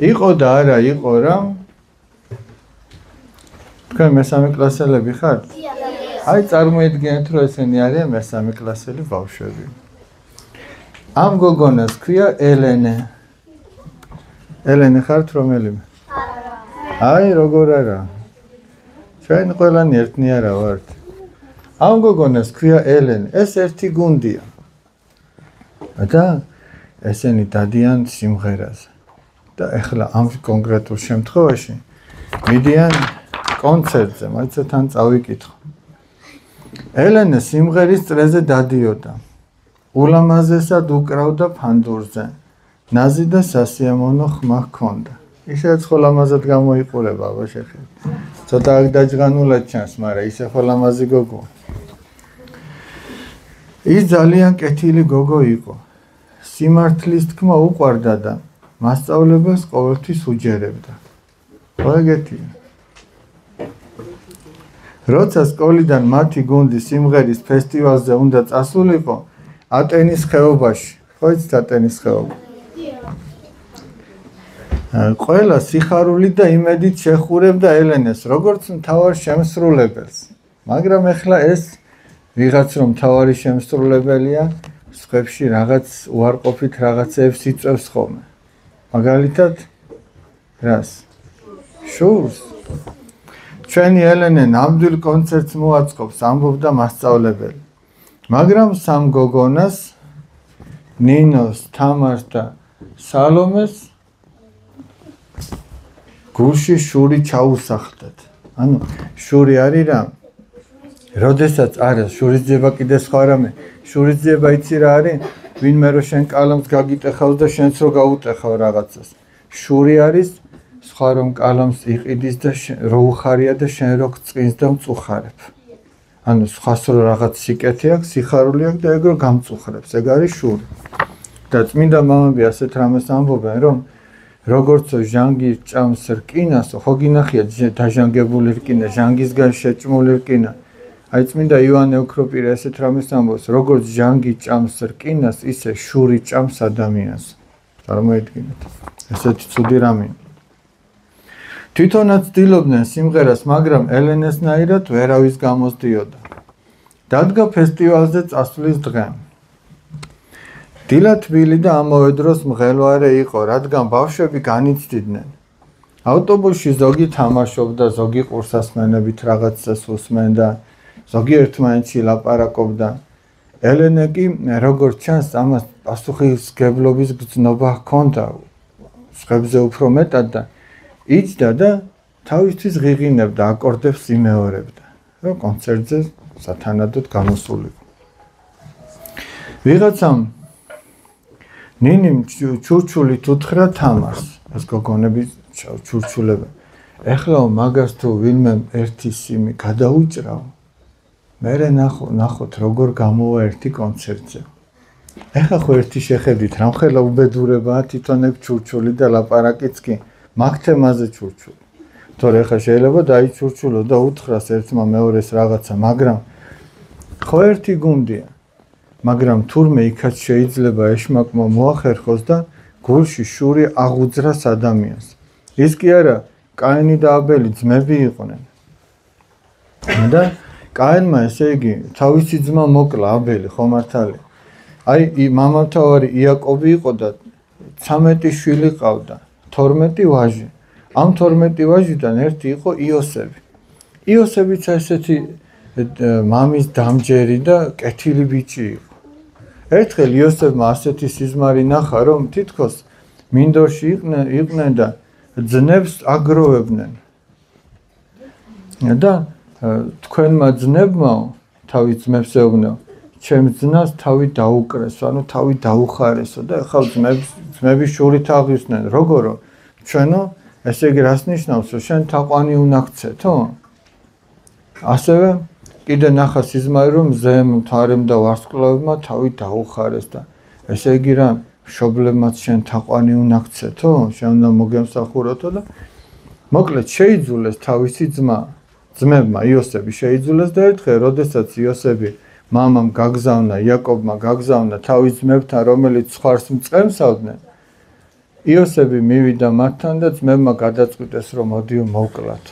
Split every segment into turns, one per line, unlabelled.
იყო და არა იყო რა თქვენ მესამე კლასელები ხართ? აი წარმოიდგინეთ რომ ესენი არიან მესამე კლასელი ბავშვები ამ გოგონას ქვია ელენე ელენე ხართ რომელიმე? აი როგორ არა ჩვენ ყველანი ერთნი არა ვართ ამ გოგონას ქვია ელენე ეს ერთი გუნდია და ესენი დადიან სიმღერაზე და ეხლა ამ კონკრეტულ შემთხვევაში მიდიან კონცერტზე მაინც თან წავიკითხო ელენე სიმღერის წრეზე დადიოდა ულამაზესად უკრავდა ფანდურზე ნაზი და სასიამოვნო ხმა ჰქონდა ისედაც ხოლამაზად გამოიყურება აბა შეხედე ცოტა აქ დაჯღანულად ჩანს მაგრამ ისე ხოლამაზი გოგო ის ძალიან კეთილი გოგო იყო სიმართლის თქმა უყვარდა და მასწავლებელს ყოველთვის უჯერებდა ხო ეგეთია როცა სკოლიდან მათი გუნდი სიმღერის ფესტივალზე უნდა წასულიყო ატენის ხეობაში ხო იცით ატენის ხეობა ყველა სიხარული და იმედით შეხურებდა ელენეს როგორც მთავარ შემსრულებელს მაგრამ ეხლა ეს ვიღაც რომ მთავარი შემსრულებელია სხვებში რაღაც უარყოფით რაღაცეებს იწევს ხოლმე მაგალითად რას შურს ჩვენი ელენე ნამდვილ კონცერტს მოაწყობს ამბობდა მასწავლებელი მაგრამ სამ გოგონას ნინოს თამარს და სალომეს გულში შური ჩაუსახდათ ანუ შური არის რა როდესაც არა შურის ძიება კიდე სხვა რამე შურის ძიება იცი რა არის ვინმე რო შენ კალამს გაგიტეხავს და შენც რო გაუტეხავ რაღაცას შური არის სხვა რომ კალამს იყიდის და რო უხარია და შენ რო წინს და მწუხარებ ანუ სხვას რო რაღაც სიკეთე აქვს სიხარული აქვს და ეგრო გამწუხრებს ეგ არის შური და წმინდა მამები ასეთ რამეს ამბობენ რომ როგორცო ჟანგი ჭამს რკინას ხო გინახია დაჟანგებული რკინა ჟანგისგან შეჭმული რკინა აი წმინდა იოანე ოქროპირე ასეთ რამეს ამბობს როგორც ჟანგი ჭამს რკინას ისე შური ჭამს ადამიანს წარმოიდგინეთ ესეთი ცუდი რამეა თვითონაც ცდილობდნენ სიმღერას მაგრამ ელენესნაირად ვერავის გამოსდიოდა დადგა ფესტივალზე წასვლის დღე დილა თბილი და ამავე დროს მღელვარე იყო რადგან ბავშვები განიცდიდნენ ავტობუსში ზოგი თამაშობდა ზოგი ყურსასმენებით რაღაცას უსმენდა ზოგი ერთმანეთში ლაპარაკობდა ელენე კი როგორც ჩანს ამას პასუხისგებლობის გრძნობა ჰქონდა სხვებზე უფრო მეტად და იჯდა და თავისთვის ღიღინებდა აკორდებს იმეორებდა რომ კონცერტზე სათანადოდ გამოსულიყო ვიღაცამ ნინიმ ჩურჩულით უთხრა თამარს ეს გოგონები ჩურჩულება ეხლა მაგას თუ ვინმე ერთი სიმი გადაუჭრავ მერე ნახოთ როგორ გამოვა ერთი კონცერტზე ეხლა ხო ერთი შეხედით რამხელა უბედურებაა თვითონ ეგ ჩურჩული და ლაპარაკიც კი მაგ თემაზე ჩურჩული თორე ეხლა შეიძლება დაიჩურჩულო და უთხრას ერთმა მეორეს რაღაცა მაგრამ ხო ერთი გუნდია მაგრამ თურმე იქაც შეიძლება ეშმაკმა მოახერხოს და გულში შური აღუძრას ადამიანს ის კი არა კაინი და აბელი ძმები იყვნენ და კაინმა ესე იგი თავისი ძმა მოკლა აბელი ხო მართალია აი მამამთავარი იაკობი იყო და 13 შვილი ყავდა 12 ვაჟი ამ 12 ვაჟიდან ერთი იყო იოსები იოსებიც ესეთი მამის დამჯერი და კეთილი ბიჭი იყო ერთხელ იოსებმა ასეთი სიზმარი ნახა რომ თითქოს მინდორში იყვნენ და ძნებს აგროვებდნენ და თქვენმა ძნებმა თავის ძმებს ეუბნეო ჩემ ძნას თავი დაუკრესო ანუ თავი დაუხარესო და ახლა ძმები შურით აღისვნენ როგორო ჩვენო ესე იგი რას ნიშნავს რომ შენ თაყვანი უნდა გცეთო ასევე კიდე ნახა სიზმარი რომ ზემ მთარემ და ვარსკვლავებმა თავი დაუხარეს და ესე იგი რა მშობლებმაც შენ თაყვანი უნდა გცეთო შენ უნდა მოგემსახუროთო და მოკლედ შეიძულეს თავისი ძმებმა იოსები შეიძულეს და ერთხელ როდესაც იოსები მამამ გაგზავნა იაკობმა გაგზავნა თავის ძმებთან რომელიც ცხარს მწყემსავდნენ იოსები მივიდა მათთან და ძმებმა გადაწყვიტეს რომ მოდიო მოვკლათ.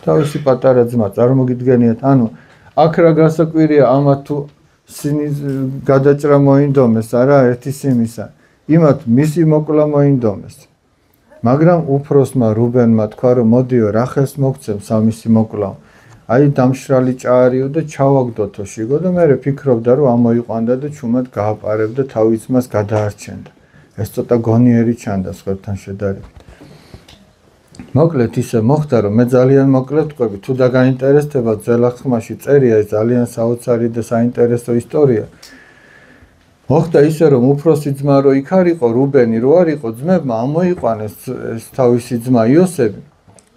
თავისი პატარა ძმა წარმოგიდგენიათ, ანუ აქ რა გასაკვირია ამათ თუ სინის გადაჭრა მოინდომეს, არა ერთი სიმისა. იმათ მისი მოკლა მოინდომეს. მაგრამ უფროსმა რუბენმა თქვა რომ მოდიო რახელს მოგცემ სამისი მოკლა. აი დამშრალი ჭარიო და ჩავაგდოთო შიგო და მე ფიქრობდა რომ ამოიყვანდა და ჩუმად გააპარებდა თავის ძმას გადაარჩენდა. ეს ცოტა გონიერი ჩანდა სხვებთან შედარებით. მოკლედ ისე მოხდა რომ მე ძალიან მოკლედ ვყვები, თუ დაგაინტერესდება ძველახმაში წერია ეს ძალიან საოცარი და საინტერესო ისტორია. მოხდა ისე რომ უფროსი ძმა რო იქ არ იყო რუბენი რო არ იყო ძმებმა ამოიყვანეს ეს თავისი ძმა იოსები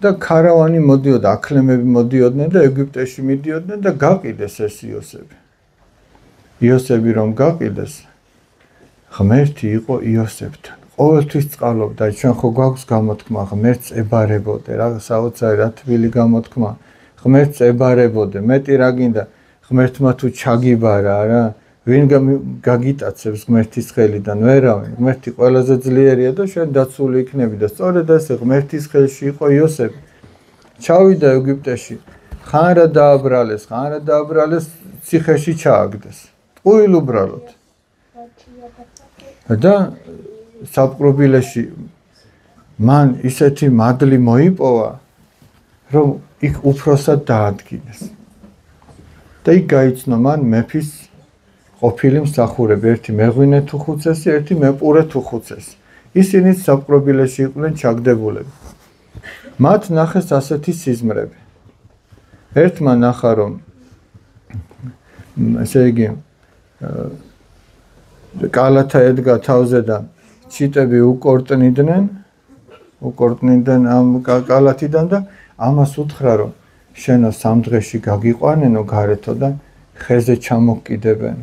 და ქარავანი მოდიოდა, აქლემები მოდიოდნენ და ეგვიპტეში მიდიოდნენ და გაყიდეს ეს იოსები. იოსები რომ გაყიდეს ღმერთი იყო იოსებთან. ყოველთვის წყალობდა, ჩვენ ხო გვაქვს გამოთქმა, ღმერთს ებარებოდე, რა საოცარი რა თბილი გამოთქმა. ღმერთს ებარებოდე, მეტი რა გინდა, ღმერთმა თუ ჩაგიბარა, რა, ვინ გაგიტაცებს ღმერთის ხელიდან, ვერავინ. ღმერთი ყველაზე ძლიერია და შენ დაცული იქნები და სწორედ ესე ღმერთის ხელში იყო იოსები. ჩავიდა ეგვიპტეში, ხან რა დააბრალეს, ციხეში ჩააგდეს. ტყუილ უბრალოდ. და საპყრობილეში მან ისეთი მადლი მოიპოვა, რომ იქ უფროსად დაადგინეს. და იქ გაიცნო მან მეფის ყოფილი მსახურები, ერთი მეღვინე თუ ხუცესი, ერთი მეპურე თუ ხუცესი. ისინიც საპყრობილეში იყვნენ ჩაგდებულები. მათ ნახეს ასეთი სიზმრები. ერთმა ნახა რომ ესე იგი კალათა ედგა თავზე და ჩიტები უკორტნიდნენ ამ კალათიდან და ამას უთხრა რომ შენო სამ დღეში გაგიყვანენო გარეთო და ხეზე ჩამოკიდებენ.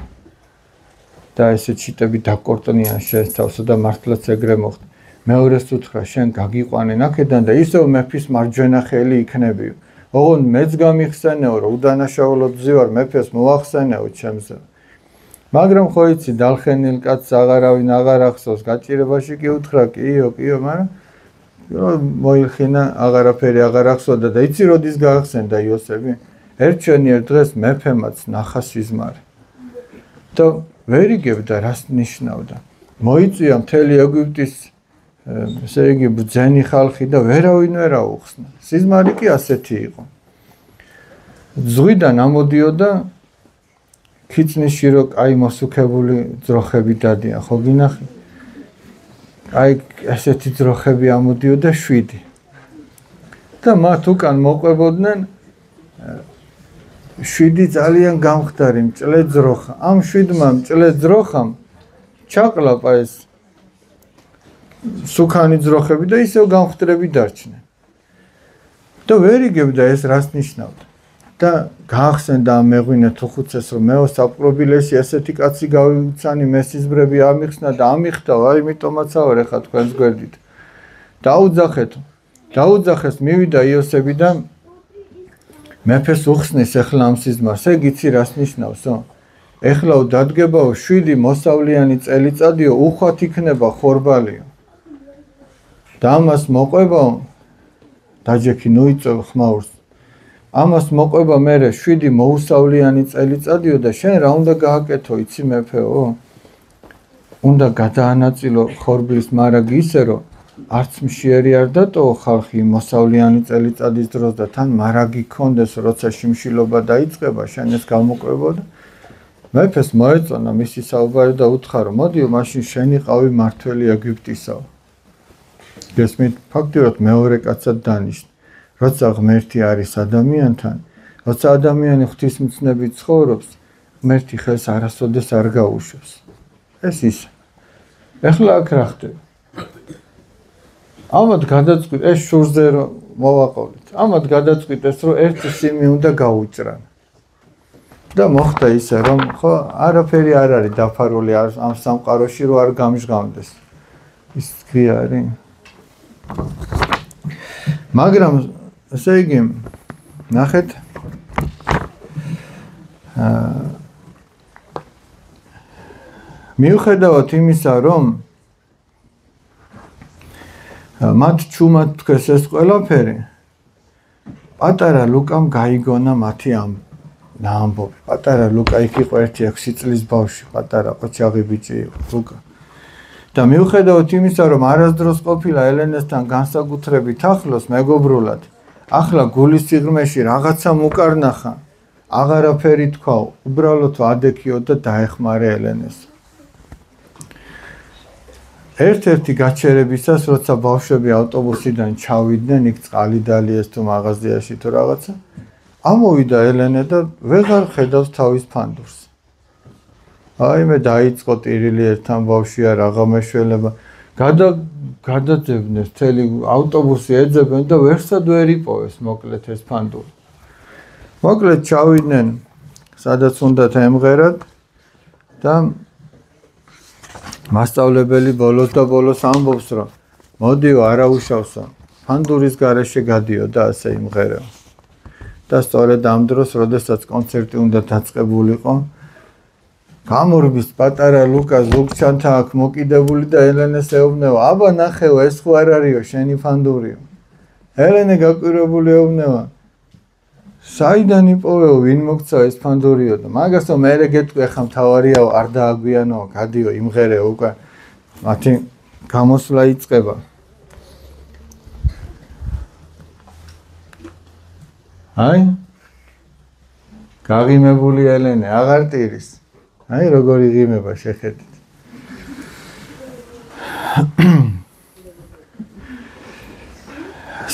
და ესე ჩიტები დაკორტნიან შენს თავსა და მართლაც ეგრე მოხდა. მეორეს უთხრა შენ გაგიყვანენ აქედან და ისევ მეფის მარჯვენა ხელი იქნებიო. ოღონდ მეც გამიხსენეო რომ უდანაშაულოდ ვზივარ მეფეს მოახსენეო ჩემზე. მაგრამ ხო იცი დალხენილ კაცს აღარავინ აღარ ახსოვს, გაჭირებაში კი უთხრა კიო, მაგრამ მოიხინა აღარაფერი აღარ ახსოვდა და იცი როდის გაახსენდა იოსები? ერთჩვენიერ დღეს მეფემაც ნახა სიზმარი. და ვერ იგებდა რას ნიშნავდა. მოიწვია მთელი ეგვიპტის ესე იგი ბრძენი ხალხი და ვერავინ ვერ აუხსნა. სიზმარი კი ასეთი იყო. ზღვიდან ამოდიოდა ქიწნისში რო აი მოსუქებული ძროხები დადიან, ხო გინახი? აი ასეთი ძროხები ამოდიოდა 7. და მათ უკან მოყვებოდნენ 7 ძალიან გამხდარი მჭლე ძროხა. ამ 7-მა მჭლე ძროხამ ჩაყლაპა ეს სუქანი ძროხები და ისევ გამხდრები დარჩნენ. და ვერ იგებდა ეს რას ნიშნავდა. და გაახსენდა ამ მეღვინე თუ ხუცეს რომ მეო საპყრობილეში ესეთი კაცი გავიცანი მესიზმრები ამიხსნა და ამიხტაო, აი იმიტომაც ავარ ახლა თქვენს გვერდით. დაუძახეს მივიდა იოსები და მეფეს უხსნის ახლა ამ სიზმარს. ეგ იცი რას ნიშნავსო? ეხლაო დადგებაო 7 მოსავლიანი წელიწადიო უხვად იქნება ხორბალიო. და ამას მოყვებაო დაჯექი ნუიწევ ხმაურს. ამას მოყვება მერე 7 მოუსავლიანი წელიწადიო და შენ რა უნდა გააკეთო იცი მეფეო? უნდა გადაანაწილო ხორბლის მარაგი ისე რომ არც მშიერი არ დატოო ხალხი მოსავლიანი წელიწადის დროს და თან მარაგი ქონდეს როცა შიმშილობა დაიწყება შენ ეს გამოყვებო და მეფეს მოეწონა მისი საუბარი და უთხრა რომ მოდიო მაშინ შენი ყავი მართველი ეგვიპტისაო. გესმით ფაქტიურად მეორე კაცად დანიშნა. როცა ღმერთი არის ადამიანთან, როცა ადამიანი ღვთისმცნობით ცხოვრობს, ღმერთი ხელს არასოდეს არ გაუშვებს. ეს ის. ეხლა აქ რა ხდება? ამათ გადაწყვიტეს ეს შურზე რომ მოვაყოლეთ. ამათ გადაწყვიტეს რომ ერთი სიმი უნდა გაუჭრან. და მოხდა ისე რომ ხო არაფერი არ არის დაფარული ამ სამყაროში რომ არ გამჟღავნდეს. ის კი არის. მაგრამ ესე იგი ნახეთ მიუხედავად იმისა რომ მათ ჩუმად თქვეს ეს ყველაფერი. პატარა ლუკამ გაიგონა მათი ამბობი. პატარა ლუკა იქ იყო 1-6 წლის ბავშვი, პატარა ყოჩაღი ბიჭი იყო ლუკა. და მიუხედავად იმისა, რომ არასდროს ყოფილა ელენესთან განსაკუთრებით ახლოს მეგობრულად, ახლა გულის სიღრმეში რაღაცა მუკარნახა, აღარაფერი თქვა, უბრალოდ ადექიო და დაეხმარა ელენეს. ერთ-ერთი გაჩერებისას, როცა ბავშვები ავტობუსიდან ჩავიდნენ, იქ წყალი დალიეს თუ მაღაზიაში თუ რაღაცა, ამოვიდა ელენე და ვეღარ ხედავს თავის ფანდურს. აი მე დაიწყო ტირილი ერთთან ბავშვია რაღა მეშველება. გადაძებნეს მთელი ავტობუსი ეძებენ და ვერსად ვერ იპოვეს მოკლედ ეს ფანდური. მოკლედ ჩავიდნენ სადაც უნდათ ემღერად და მასწავლებელი ბოლოს და ბოლოს ამბობს რომ მოდიო არაუშავსო ფანდურის გარეშე გადიო და ასე იმღერეო. და სწორედ ამ დროს, როდესაც კონცერტი უნდა დაწყებულიყო, გამორბის პატარა ლუკა ზუგჩანთა აქ მოკიდებული და ელენეს ეუბნება, აბა ნახეო, ეს ხო არ არისო, შენი ფანდურიო. ელენე გაკვირვებული ეუბნება, საიდან იპოვეო, ვინ მოგცა ეს ფანდურიო და მაგასო მერე გეტყვი, ახლა მთავარიაო, არ დააგვიანო, გადიო, იმღერეო უკვე. მათი გამოსვლა იწყება. აი გაღიმებული ელენე აღარ ტირის. აი როგორი ღიმება შეხედით.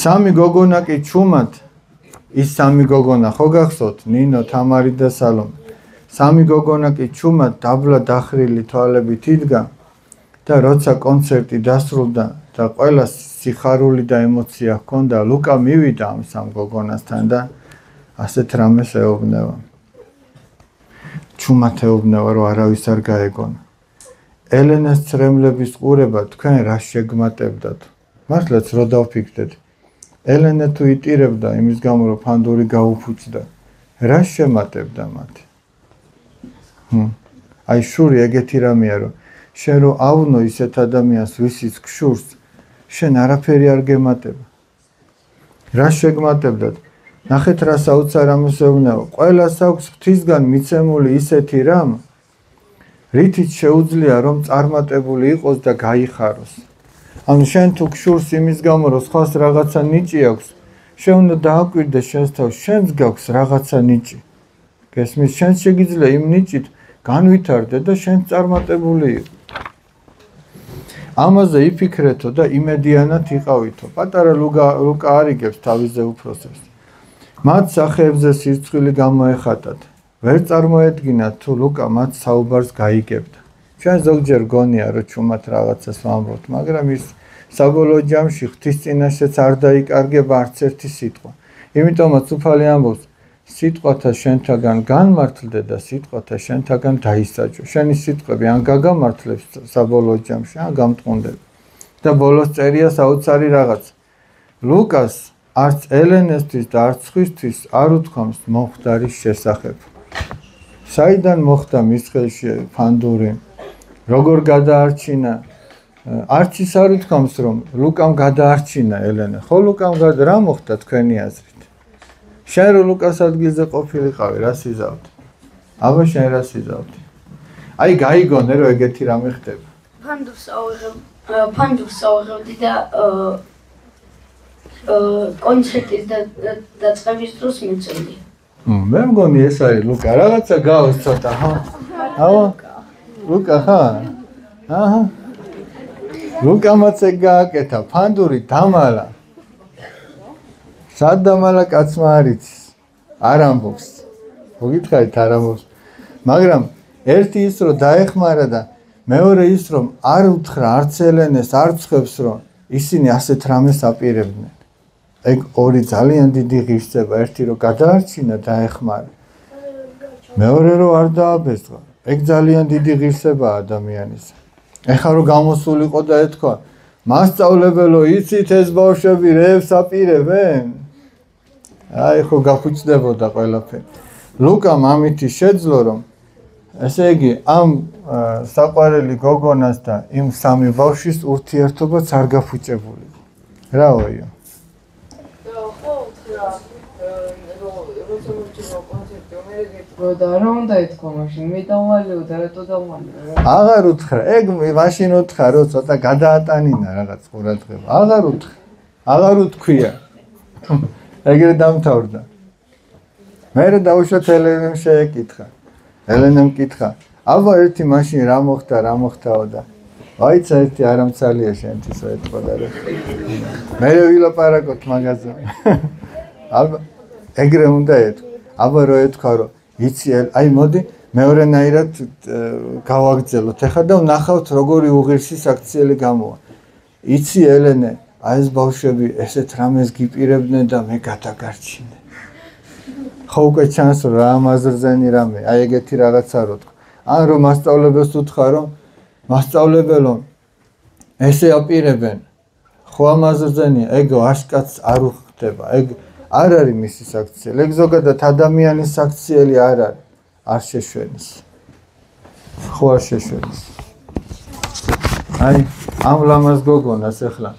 სამი გოგონა კი ჩუმად ის სამი გოგონა ხო გახსოვთ ნინო, თამარი და სალომე. სამი გოგონა კი ჩუმად დაბლა დახრილი თვალებით იდგა და როცა კონცერტი დასრულდა და ყველა სიხარული და ემოცია ჰქონდა, ლუკა მივიდა ამ სამ გოგონასთან და ასეთ რამეს ეუბნება. ჩუმად ეუბნება, რომ არავის არ გაეგონა. ელენეს ცრემლების ყურება თქვენ რა შეგმატებდათ? მართლაც რო დავფიქრდეთ. ელენე თუ იტირებდა იმის გამო, რომ ფანდური გაუფუჭდა, რა შემატებდა მათ? აი შური ეგეთი რამეა, რომ შენ რო ავნო ისეთ ადამიანს, ვისიც გშურს, შენ არაფერი არ გემატება. რა შეგმატებდათ? ნახეთ რა საოცარ რამეს ეუბნება. ყველას აქვს ღვთისგან მიცემული ისეთი რამ, რითიც შეუძლია რომ წარმატებული იყოს და გაიხაროს. ანუ შენ თუ გშურს იმის გამო, რომ სხვას რაღაცა ნიჭი აქვს, შენ უნდა დააკვირდეს შენს თავს, შენს გაქვს რაღაცა ნიჭი. გესმის, შენ შეგიძლია იმ ნიჭით განვითარდე და შენ წარმატებული იყო. ამაზე იფიქრეთო და იმედიანად იყავითო. პატარა ლუკა არიგებს თავისზე უფროსებს. მათ სახეებზე სირცხვილი გამოეხატათ. ვერ წარმოედგინათ თუ ლუკა მათ საუბარს გაიგებდა. ჩვენ ზოგჯერ გონია რომ ჩუმად რაღაცას ვამბობთ, მაგრამ ის საბოლოო ჯამში ღვთის წინაშეც არ დაიკარგება არც ერთი სიტყვა. იმიტომაც უფალი ამბობს, სიტყვათა შენთაგან განმართლდე და სიტყვათა შენთაგან დაისაჯო. შენი სიტყვები ან გაგამართლებს საბოლოო ჯამში, ან გამტყუნდება. და ბოლოს წერია საოცარი რაღაც. ლუკას არც ელენესთვის და არც სხვისთვის არ უთქვამს მომხდარის შესახებ. საიდან მოხდა მის ხელში ფანდური? როგორ გადაარჩინა? არც ის არ უთქვამს რომ ლუკამ გადაარჩინა ელენე. ხო ლუკამ რა მოხდა თქვენი აზრით? შენ რო ლუკას ადგილზე ყოფილიყავი, რა სიზავდი? აბა შენ რა სიზავდი? აი გაიგონე რომ ეგეთი რამე ხდება.
ფანდურს ავიღებდი და კონცერტის დაწყების დროს მიწევდი.
მე მგონი ეს არის ლუკა, რაღაცა გავს ცოტა, ხო? აბა ლუკა ხა? აჰა. ლუკამაც ეგ გააკეთა, ფანდური დამალა. სად დამალა კაცმა არ იცის, არ ამბობს. მოგითხარით არ ამბობს. მაგრამ ერთი ის რომ დაეხმარა და მეორე ის რომ არ უთხრა არც ელენეს, არც ხებს რომ ისინი ასეთ რამეს აპირებდნენ. ეგ ორი ძალიან დიდი ღირსება, ერთი რომ გადაარჩინა დაეხმარა. მეორე რომ არ დააბეზღა. ეგ ძალიან დიდი ღირსებაა ადამიანის. ეხლა რომ გამოსულიყო და ეთქვა, მასწავლებელო, იცით ეს ბავშვები რევს აპირებენ? აი ხო გაფუჭდებოდა ყველაფერი. ლუკამ ამითი შეძლო რომ ესე იგი ამ საყვარელი გოგონას და იმ სამი ბავშვის ურთიერთობაც არ გაფუჭებულიყო. Raoio.
და რა უნდა ეთქვა მაშინ? მე დავვალეო და რატო დავვალეო?
აღარ უთხრა. ეგ მაშინ უთხრა, რომ ცოტა გადაატანინა რაღაც ყურადღება. აღარ უთხრა. აღარ უთქვია. ეგრე დამთავრდა. მე დავუშვათ ელენემ შეეკითხა. ელენემ კითხა. აბა ერთი მაშინ რა მოხდაო და აიცა ერთი არამცალია შენთვის ეთქვა და მე ვილაპარაკოთ მაგაზე. აბა ეგრე უნდა ეთქვა. აბა რო ეთქვა რომ იცი აი მოდი მეორენაირად გავაგრძელოთ ახლა და ვნახავთ როგორი უღირსი საქციელი გამოვა. იცი ელენე აი ეს ბავშვები ესეთ რამეს გიპირებდნენ და მე გადაგარჩინე. ხო უკვე ჩანს რომ რა ამაზრზენი რამე აი ეგეთი რაღაცა რო თქვა. ან რომ მასწავლებელს უთხრა რომ მასწავლებელო ესე აპირებენ ხო ამაზრზენია ეგ აშკაც არ უხდება ეგ არ არის მისი საქციელი ეგ ზოგადად ადამიანის საქციელი არ არის არ შეშვენის ხო არ შეშვენის აი ამ ლამაზ გოგონას ახლა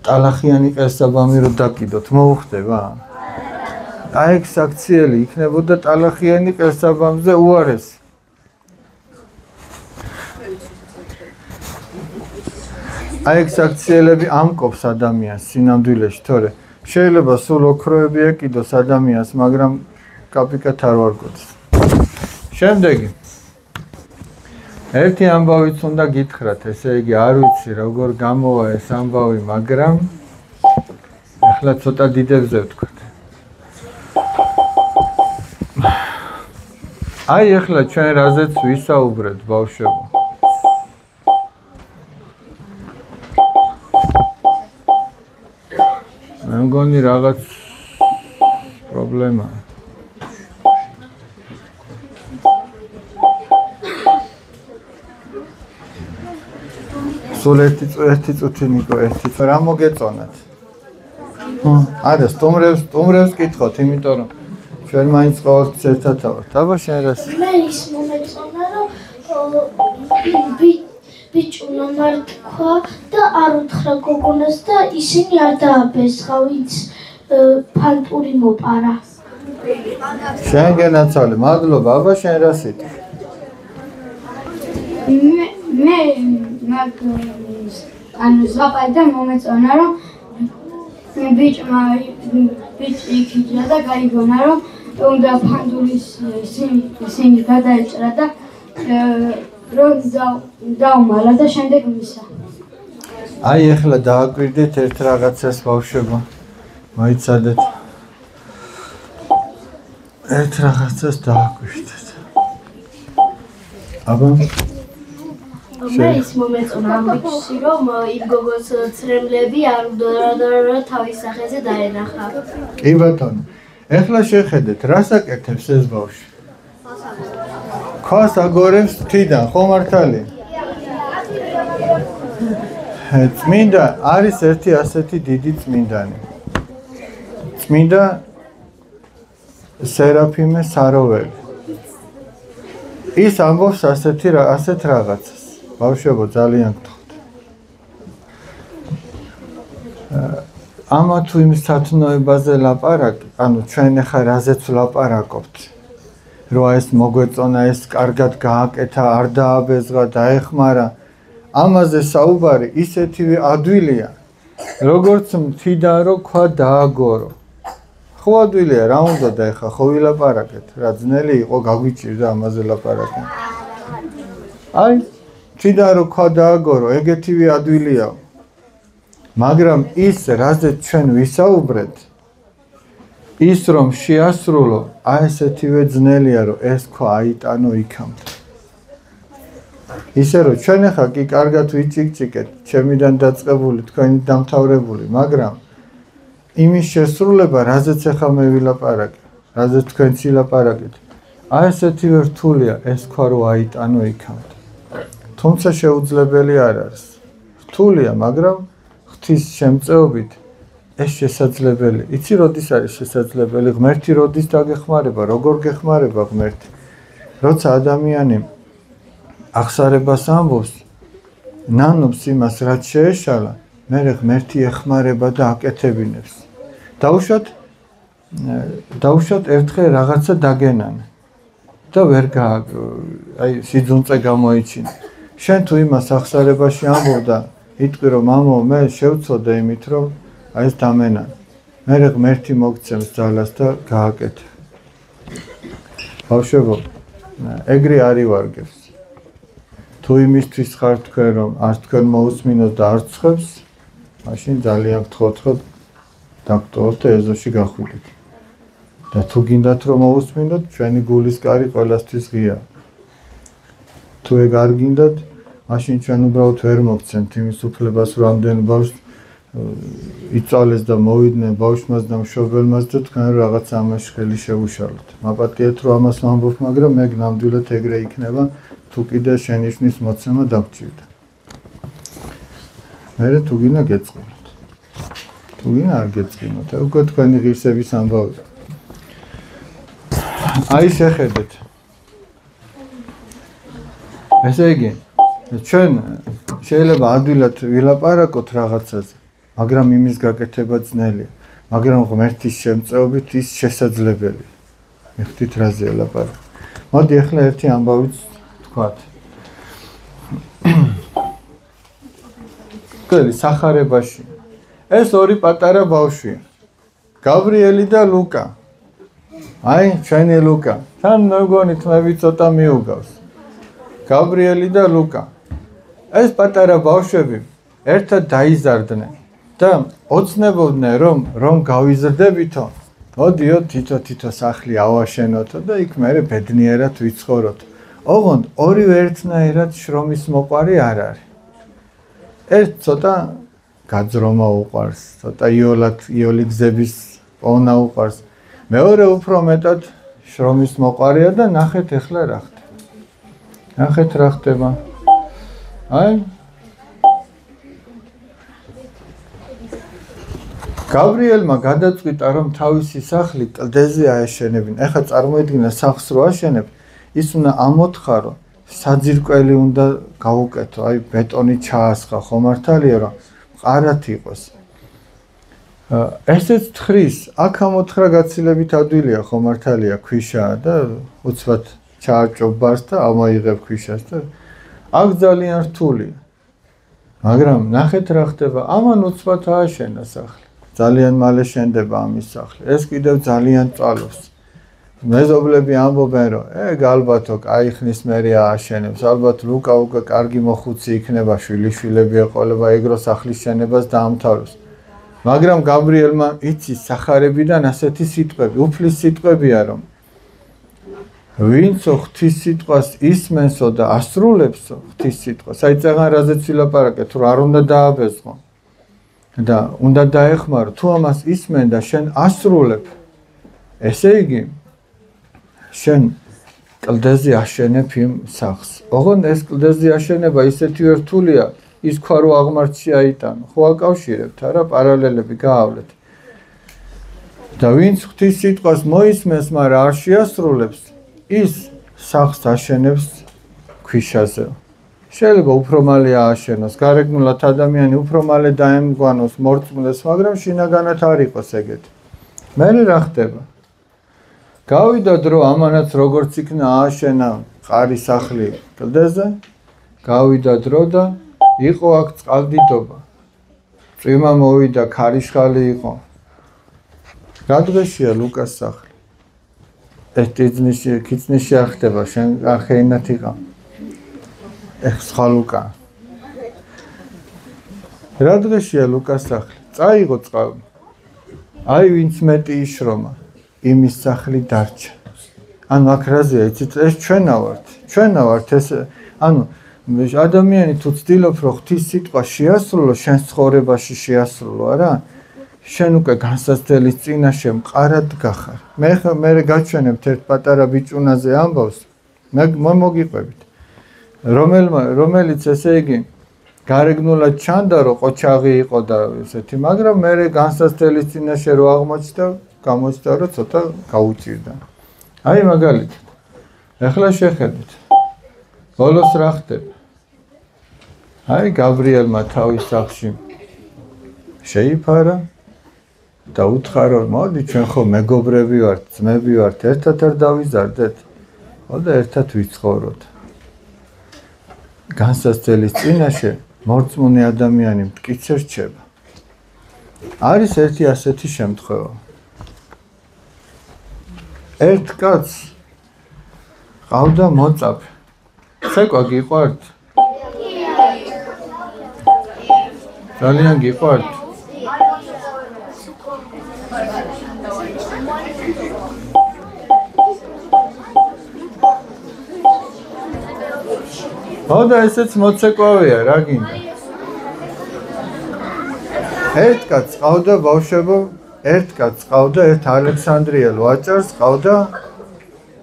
ტალახიანი ყელსაბამი რო დაკიდოთ მოუხდება აი ეგ საქციელი იქნებოდა ტალახიანი ყელსაბამზე უარესი აი ეგ საქციელები ამკობს ადამიანს სინამდვილეში თორე შეიძლება სულ ოქროები ეკიდოს ადამიანს მაგრამ კაპიკად არ ვარგოდეს შემდეგი ერთი ამბავიც უნდა გითხრათ ესე იგი არ ვიცი როგორ გამოვა ეს ამბავი მაგრამ ახლა ცოტა დიდებზე ვთქვათ აი ახლა ჩვენ რაზეც ვისაუბრეთ ბავშვებო მე მგონი რაღაც პრობლემაა სულ ერთი წუთი ნიკო ერთი რა მოგეწონათ არა სტუმრებს კითხოთ იმიტომ რომ ჩვენ მაინც ყოველთვის ერთად ვართ აბა შენ რას
მე ის მომეწონა რომ ბიჭუნა მარ თქვა და არ უთხრა გოგონას და ისინი არ დააბესხა ვინც ფანტური მოპარა
შენ გენაცვალე მადლობა აბა შენ რას იტყვი
მე ანუ ზღაპარიდან მომეწონა რომ ბიჭი იქიჯა და გაიგონა რომ უნდა ფანდურის ისინი გადაეჭრა და რომ დაუმალა და შემდეგ მისა
აი ახლა დააკვირდეთ ერთ რაღაცას ბავშვებო მოიცადეთ ერთ რაღაცას დააკვირდეთ აბა
მე ის მომეწონა ამ ბიჭში რომ იმ გოგოს ცრემლები არ უნდა თავის სახეზე დაენახა
კი ბატონო ეხლა შეხედეთ რას აკეთებს ეს ბავშვი ქვას აგორებს თიდან ხო მართალია წმინდა არის ერთი ასეთი დიდი წმინდანი წმინდა სერაფიმე საროველი ის ამბობს ასეთ რაღაცას ბავშვებო ძალიან გთხოვთ ამა თუ იმ სათნოებაზე ლაპარაკი ანუ ჩვენ ახლა რაზეც ვლაპარაკობთ რომ ეს მოგვეწონა ეს კარგად გააკეთა არ დააბეზღა დაეხმარა ამაზე საუბარი ისეთივე ადვილია როგორც მთიდან რო ქვა დააგორო ხო ადვილია რა უნდა და ახლა ხო ვილაპარაკეთ რა ძნელი იყო გაგვიჭირდა ამაზე ლაპარაკი აი მთიდან რო ქვა დააგორო ეგეთივე ადვილია მაგრამ ის რაზეც ჩვენ ვისაუბრეთ ის რომ შეასრულო აი ესეთივე ძნელია რომ ეს ქვა აიტანო იქამდე ისე რომ ჩვენ ახლა კი კარგად ვიჭიკჭიკეთ ჩემიდან დაწყებული თქვენი დამთავრებული მაგრამ იმის შესრულება რაზეც ახლა მე ვილაპარაკე რაზეც თქვენც ვილაპარაკეთ აი ესეთივე რთულია ეს ქვა რო აიტანო იქამდე თუმცა შეუძლებელი არ არის რთულია მაგრამ ღვთის შემწეობით ეს შესაძლებელი იცი როდის არის შესაძლებელი ღმერთი როდის დაგეხმარება როგორ გეხმარება ღმერთი როცა ადამიანი ახსარებას ამბობს ნანობს იმას რაც შეეშალა მე ღმერთი ეხმარება და აკეთებინებს. დაუშვათ ერთხელ რაღაცა დაგენანე და ვერ აი სიძუნწე გამოიჩინე. შენ თუ იმას ახსარებაში ამბობ და იტყვი რომ მამო მე შევწოდე იმით რომ აი ეს დამენან. მე ღმერთი მოგცემს ძალას და გააკეთე. ბავშვებო, ეგრე არ ივარგებს. თუ იმისთვის ხარ თქვენ რომ არ თქვენ მოусმინოთ და არ ცხებს, მაშინ ძალიან გთხოვთ რომ დაგტოვოთ და ეზოში გახვიდეთ. და თუ გინდათ რომ მოусმინოთ, ჩვენი გულის კარი ყველასთვის ღია. თუ ეგ არ გინდათ, მაშინ ჩვენ უბრალოდ ვერ მოგცემთ იმის უფლებას რომ ამდენ ბავშვს იწვალეს და მოვიდნენ ბავშვმაც და მშობელმაც და თქვენ რაღაც ამაში ხელი შეუშალოთ. მაპატიეთ რომ ამას ვამბობ, მაგრამ მე ნამდვილად ეგრე იქნება, თუ კიდე შენიშვნის მოცემა დაგჭირდა. მერე თუ გინდა გეწყინოთ. თუ გინდა არ გეწყინოთ. უკვე თქვენი ღირსების ამბავი. აი შეხედეთ. ესე იგი, ჩვენ შეიძლება ადვილად ვილაპარაკოთ რაღაცაზე, მაგრამ იმის გაკეთება ძნელია. მაგრამ ღმერთის შემწეობით ის შესაძლებელია. მიხდით რაზე ელაპარაკ. მოდი ახლა ერთი ამბავიც ვთქვათ. თქვენი სახარებაში ეს ორი პატარა ბავშვია. გაბრიელი და ლუკა. აი, ჩვენი ლუკა. თან მეგონით მე ცოტა მიუგავს. გაბრიელი და ლუკა. ეს პატარა ბავშვები ერთად დაიზარდნენ და ოცნებოდნენ რომ გავიზრდებითო. მოდიო თითო სახლი ავაშენოთო და იქ მერე ბედნიერად ვიცხოვროთ. ოღონდ ორივე ერთნაირად შრომის მოყვარი არ არის. ერთ ცოტა გაძრომა უყვარს, ცოტა იოლი გზების პოვნა უყვარს. მეორე უფრო მეტად შრომის მოყვარია და ნახეთ ახლა რა ხდება. ნახეთ რა ხდება. აი გაბრიელმა გადაწყვიტა რომ თავისი სახლი კლდეზე აეშენებინა. ეხლა წარმოიდგინე სახლს რო აშენებ, ის უნდა ამოთხარო, საძირკველი უნდა გაუკეთო, აი ბეტონი ჩაასხა, ხომ მართალია რომ მყარად იყოს. ესეც თხრის, აქ ამოთხრა გაცილებით ადვილია, ხომ მართალია ქვიშაა და უცბად ჩააჭობ ბარს და ამაიღებ ქვიშას და აქ ძალიან რთულია. მაგრამ ნახეთ რა ხდება, ამან უცბად ააშენა სახლი. ძალიან მალე შენდება ამის სახლი. ეს კიდევ ძალიან წვალობს. მეზობლები ამბობენ რომ ეგ ალბათო კაი ხნის მერე ააშენებს. ალბათ ლუკა უკვე კარგი მოხუცი იქნება, შვილიშვილები ეყოლება, ეგრო სახლის შენებას დაამთავრებს. მაგრამ გაბრიელმა იცის სახარებიდან ასეთი სიტყვები, უფლის სიტყვებია რომ ვინცო ღვთის სიტყვას ისმენსო და ასრულებსო ღვთის სიტყვას. აი წეგან რაზეც ვილაპარაკეთ, რომ არ უნდა დააბეზღო და უნდა დაეხმარო. თუ ამას ისმენ და შენ ასრულებ, ესე იგი შენ კლდეზე აშენებ იმ სახლს. ოღონდ ეს კლდეზე აშენება ისეთივე რთულია, ის ქვა რო აღმართში აიტანო. ხო აკავშირებთ არა, პარალელები გაავლეთ. და ვინც ღვთის სიტყვას მოისმენს, მაგრამ არ შეასრულებს, ის სახლს აშენებს ქვიშაზე. შეიძლება უფრო მალე ააშენოს, გარეგნულად ადამიანი უფრო მალე დაემგვანოს, მორწმუნდეს, მაგრამ შინაგანად არ იყოს ეგეთი. მერე რა ხდება? გავიდა დრო, ამანაც როგორც იქნა ააშენა მყარი სახლი კლდეზე, გავიდა დრო და იყო აქ წყალდიდობა. წვიმა მოვიდა, ქარიშხალი იყო. რა დღეშია ლუკას სახლი? ეს კიცნიში არ ხდება, შენ არ ხეინათ იყავ. ეხ სხვა ლუკა. რა დღეშია ლუკას სახლი? წაიღო წყალი. აი ვინც მეტი იშრომა, იმის სახლი დარჩა. ანუ აქ რაზეა, იცით, ეს ჩვენა ვართ, ეს ანუ ადამიანი თუ ცდილობს რომ ღვთის სიტყვა შეასრულო, შენ ცხოვრებაში შეასრულო, არა? შენ უკვე განსაცდელის წინაშე მყარად გახარ. მე გაჩვენებთ ერთ პატარა ბიჭუნაზე ამბავს, მე მოგიყვებით. რომელიც ესე იგი გარეგნულად ჩანდა რომ ყოჩაღი იყო და ესეთი, მაგრამ მე განსაცდელის წინაშე რო გამოჩნდა რომ ცოტა გაუჭირდა. აი მაგალითად. ეხლა შეხედეთ. ბოლოს რა ხდება? აი გაბრიელმა თავის სახლში შეიფარა და უთხარო, მოდი ჩვენ ხო მეგობრები ვართ, ძმები ვართ, ერთად არ დავიზარდეთ. და ერთად ვიცხოვროთ. განსასწრების წინაშე მორწმუნე ადამიანი მტკიცე რჩება. არის ერთი ასეთი შემთხვევა. ერთ კაცს ყავდა მოწაფე. ცეკვა გიყვართ? ძალიან გიყვართ? და ესეც მოცეკვავია, რა გინდა? ერთ კაცს ყავდა ბავშვებო, ერთ კაცს ყავდა ერთ ალექსანდრიელ ვაჭარს ყავდა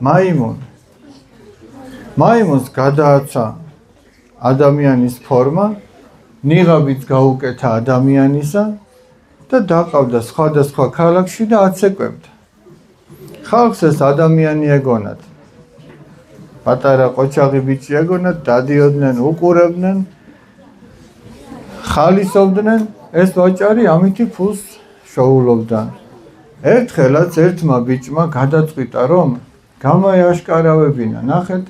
მაიმუნი. მაიმუნს გადააცა ადამიანის ფორმა, ნიღაბით გაუკეთა ადამიანისა და დაყავდა სხვადასხვა ქალაქში და აცეკვებდა. ხალხს ეს ადამიანი ეგონათ. პატარა ყოჩაღი ბიჭი ეგონათ, დადიოდნენ, უყურებდნენ, ხალისობდნენ, ეს ვაჭარი ამითი ფულს შოულობდა. ერთხელაც ერთმა ბიჭმა გადაწყვიტა, რომ გამოიაშკარავებინა, ნახეთ,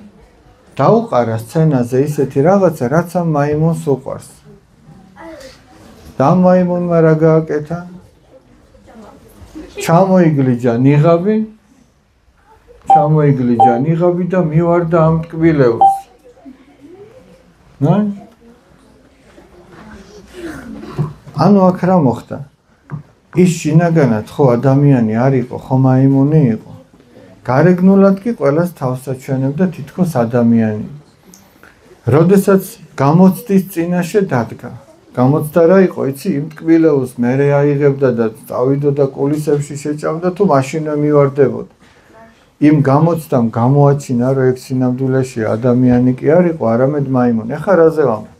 დაუყარა სცენაზე ისეთი რაღაცა, რაც ამ მაიმუნს უყვარს. და მაიმუნმა რა გააკეთა? ჩამოიგლიჯა ნიღაბი და მივარდა ამ ტკბილეულს. ანუ აქ რა მოხდა? ის შინაგანად ხო ადამიანი არ იყო, ხო მაიმუნი იყო. გარეგნულად კი ყველას თავს აჩვენებდა თითქოს ადამიანი. როდესაც გამოცდის წინაშე დადგა. გამოცდა რა იყო, იცი, იმ ტკბილეულს მერე აიღებდა და წავიდოდა კულისებში შეჭამდა თუ მაშინვე მივარდებოდა. იმ გამოცდამ გამოაჩინა, რომ ეგ სინამდვილეში ადამიანი კი არ იყო, არამედ მაიმუნი. ეხლა რაზე ვამბობ?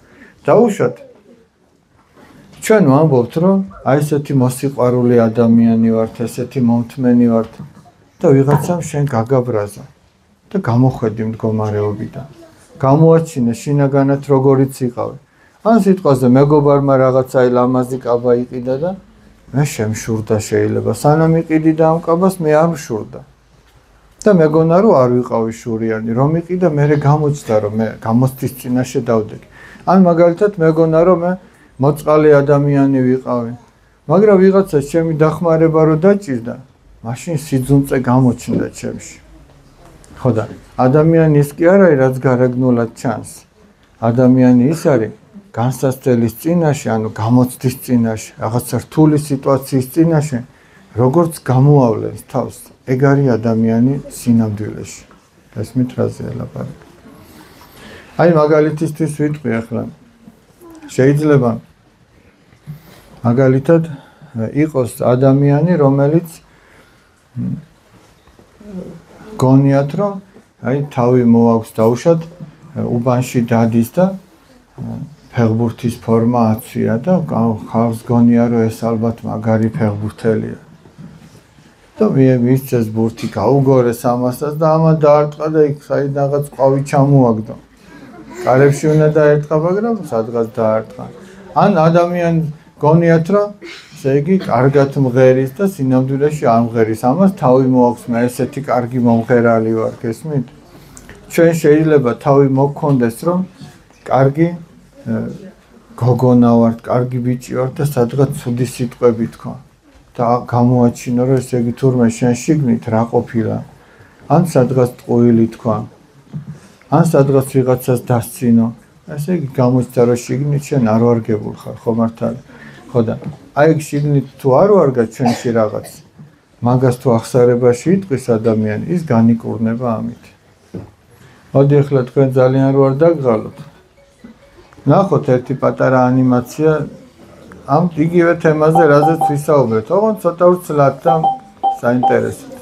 დაუშვათ. ჩვენ ვამბობთ, რომ აი ესეთი მოსიყვარული ადამიანი ვართ, ესეთი მომთმენი ვართ და ვიღაცამ შენ გაგაბრაზა და გამოხედი მდგომარეობიდან. გამოაჩინე შინაგანად როგორიც იყავი. ან სიტყვაზე მეგობარმა რაღაცა ლამაზი კაბა იყიდა და მე შემშურდა შეიძლება. სანამ იყიდი და ამ კაბას მე არ მშურდა. და მეგონა რომ არ ვიყავი შურიანი, რომ იყიდა მე გამოჩნდა რომ მე გამოცდის წინაშე დავდეგი. ან მაგალითად მეგონა რომ მე მოწყალე ადამიანი ვიყავი. მაგრამ ვიღაცა ჩემი დახმარება რო დაჭირდა, მაშინ სიძუნწე გამოჩნდა ჩემში. ხო და ადამიანი ის კი არ არის, რაც გარეგნულად ჩანს. ადამიანი ის არის განსასწრების წინაშე, ანუ გამოცდის წინაშე, რაღაცა რთული სიტუაციის წინაშე, როგორც გამოავლენს თავს. ეგ არის ადამიანი სინამდვილეში. ესმით რაზე ელაპარაკე. აი მაგალითისთვის ვიტყვი ახლა. შეიძლება მაგალითად იყოს ადამიანი, რომელიც გონიათ, რომ აი თავი მოაქვს დაუშვათ, უბანში დადის და ფეხბურთის ფორმა აცვია და ხალხს გონია, რომ ეს ალბათ მაგარი ფეხბურთელია. და მისცეს ბურთი გაუგორეს ამასაც და ამა დაარტყა და იქ საიდანღაც ყვავი ჩამოაგდო. კარებში უნდა დაარტყა, მაგრამ სადღაც დაარტყა. ან ადამიანი გონიათ, რომ ესე იგი კარგად მღერის და სინამდვილეში არ მღერის. ამას თავი მოაქვს, მე ესეთი კარგი მომღერალი ვარ, გესმით? ჩვენ შეიძლება თავი მოგქონდეს, რომ კარგი გოგონა ვართ, კარგი ბიჭი ვართ და სადღაც ცუდი სიტყვები თქვა. და გამოაჩინო, რომ ესე იგი თურმე შენ შიგნით რა ყოფილა. ან სადღაც ტყუილი თქვა. ან სადღაც ვიღაცას დასცინო. ესე იგი გამოჩნდა, რომ შიგნით შენ არ ვარგებულ ხარ, ხო მართალი? ხო და აი ეგ შიგნით თუ არ ვარგა ჩვენში რაღაც, მაგას თუ ახსარებაში იტყვის ადამიანი, ის განიკურნება ამით. მოდი ახლა თქვენ ძალიან რო არ დაგღალოთ. ნახოთ ერთი პატარა ანიმაცია ამ იგივე თემაზე, რაზეც ვისაუბრეთ. ოღონდ ცოტა ვრცლად და საინტერესო.